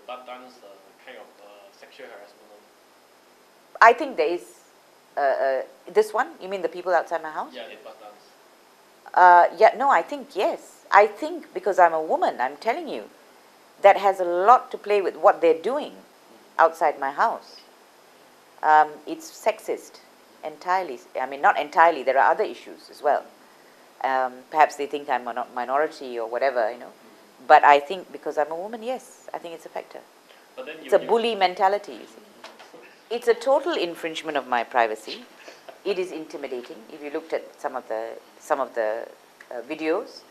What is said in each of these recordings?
butt dance kind of sexual harassment? I think there is. This one? You mean the people outside my house? Yeah, the butt dance. Yeah, no, I think yes. I think because I'm a woman, I'm telling you, that has a lot to play with what they're doing outside my house. It's sexist entirely. I mean, not entirely. There are other issues as well. Perhaps they think I'm a minority or whatever, you know. But I think because I'm a woman, yes, I think it's a factor. But then it's a bully mentality, you see. It's a total infringement of my privacy. It is intimidating. If you looked at some of the videos,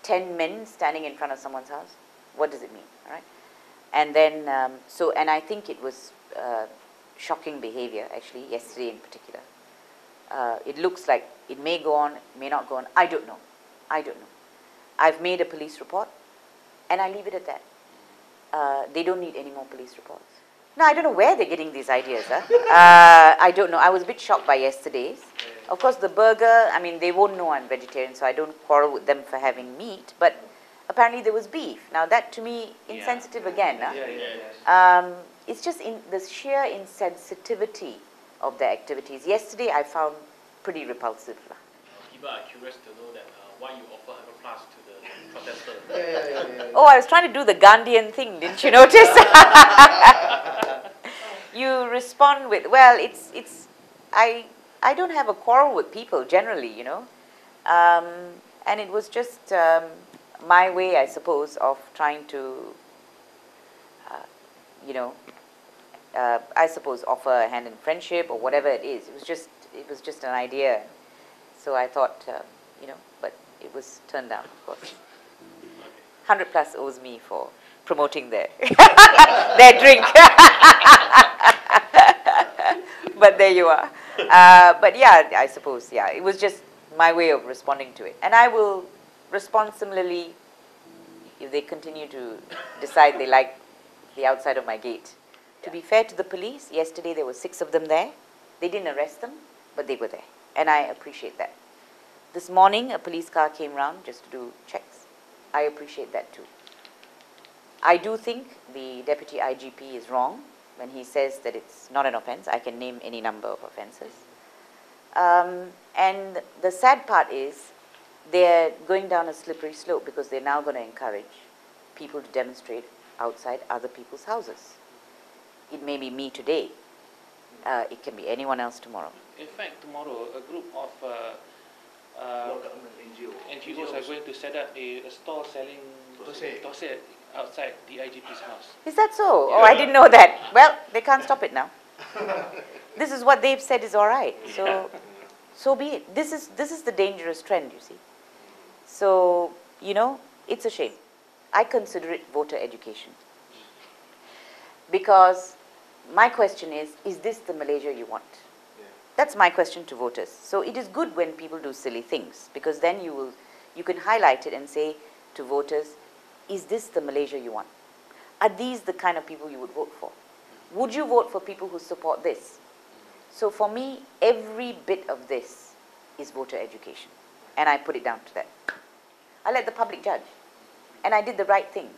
10 men standing in front of someone's house, what does it mean, all right? And then, and I think it was shocking behavior, actually, yesterday in particular. It looks like it may go on, may not go on. I don't know. I don't know. I've made a police report, and I leave it at that. They don't need any more police reports. No, I don't know where they're getting these ideas. I don't know. I was a bit shocked by yesterday's. Of course, the burger, I mean, they won't know I'm vegetarian, so I don't quarrel with them for having meat. But apparently there was beef. Now, that to me, insensitive again. It's just the sheer insensitivity of their activities. Yesterday, I found pretty repulsive. People are curious to know that why you offer 100+ to the protesters. Oh, I was trying to do the Gandhian thing, didn't you notice? You respond with, well, I don't have a quarrel with people generally, you know. And it was just my way, I suppose, of trying to, you know, I suppose offer a hand in friendship or whatever it is. It was just an idea. So I thought, you know, but it was turned down, of course. 100+ owes me for promoting their drink. But there you are. But yeah, I suppose, yeah, it was just my way of responding to it. And I will respond similarly if they continue to decide they like the outside of my gate. To be fair to the police, yesterday there were 6 of them there. They didn't arrest them, but they were there. And I appreciate that. This morning, a police car came round just to do checks. I appreciate that too. I do think the Deputy IGP is wrong when he says that it's not an offence. I can name any number of offences. And the sad part is they're going down a slippery slope because they're now going to encourage people to demonstrate outside other people's houses. It may be me today. It can be anyone else tomorrow. In fact, tomorrow, a group of NGOs are going to set up a stall selling Bersih outside the IGP's house. Is that so? Oh, I didn't know that. Well, they can't stop it now. This is what they've said is all right. So, so be it. This is the dangerous trend, you see. So, you know, it's a shame. I consider it voter education. Because my question is this the Malaysia you want? That's my question to voters. So it is good when people do silly things, because then you can highlight it and say to voters, is this the Malaysia you want? Are these the kind of people you would vote for? Would you vote for people who support this? So for me, every bit of this is voter education. And I put it down to that. I let the public judge. And I did the right thing.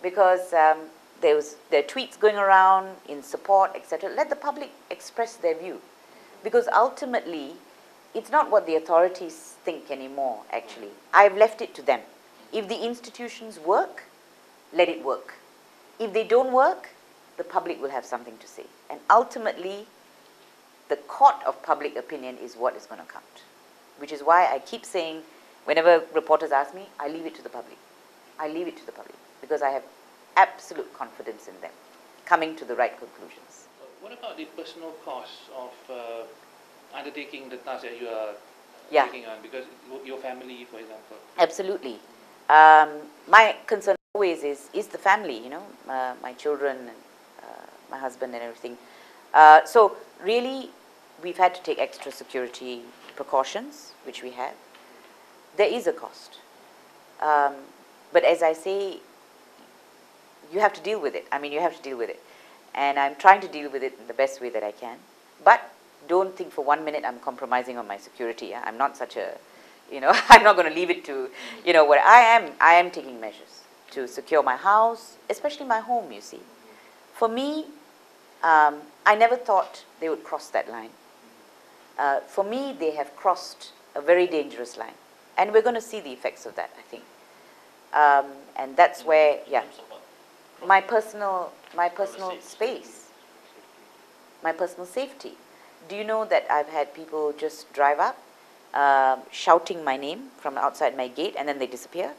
Because there are tweets going around in support, etc. Let the public express their view. Because ultimately, it's not what the authorities think anymore, actually. I've left it to them. If the institutions work, let it work. If they don't work, the public will have something to say. And ultimately, the court of public opinion is what is going to count. Which is why I keep saying, whenever reporters ask me, I leave it to the public. I leave it to the public. Because I have absolute confidence in them coming to the right conclusions. What about the personal costs of undertaking the task that you are taking on? Because your family, for example. Absolutely. My concern always is the family, you know, my children, and, my husband and everything. So really, we've had to take extra security precautions, which we have. There is a cost. But as I say, you have to deal with it. I mean, you have to deal with it. And I'm trying to deal with it in the best way that I can. But don't think for 1 minute I'm compromising on my security. Yeah? I'm not such a, you know, I'm not going to leave it to, you know, what I am taking measures to secure my house, especially my home, you see. For me, I never thought they would cross that line. For me, they have crossed a very dangerous line. And we're going to see the effects of that, I think. And that's where, yeah, my personal space, my personal safety. Do you know that I've had people just drive up, shouting my name from outside my gate, and then they disappear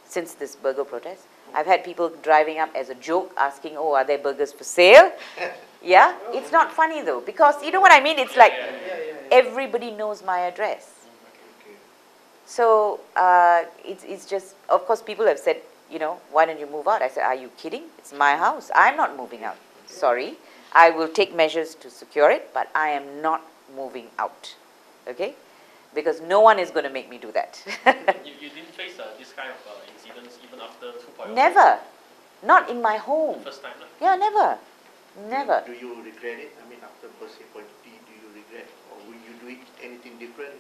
since this burger protest? I've had people driving up as a joke asking, oh, are there burgers for sale? Yeah, it's not funny though, because you know what I mean? It's like everybody knows my address. So it's just, of course, people have said, you know, why don't you move out? I said, are you kidding? It's my house. I'm not moving out. Sorry. I will take measures to secure it, but I am not moving out. Okay? Because no one is going to make me do that. you didn't face this kind of incidents even after 2.0? Never. Not in my home. First time? Yeah, never. Never. Do you regret it? I mean, after Bersih point, do you regret? Or will you do anything different?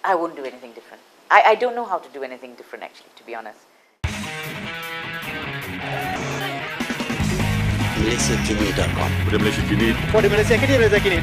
I wouldn't do anything different. I don't know how to do anything different, actually, to be honest. MalaysiaKini.com. For the Malaysia Kini.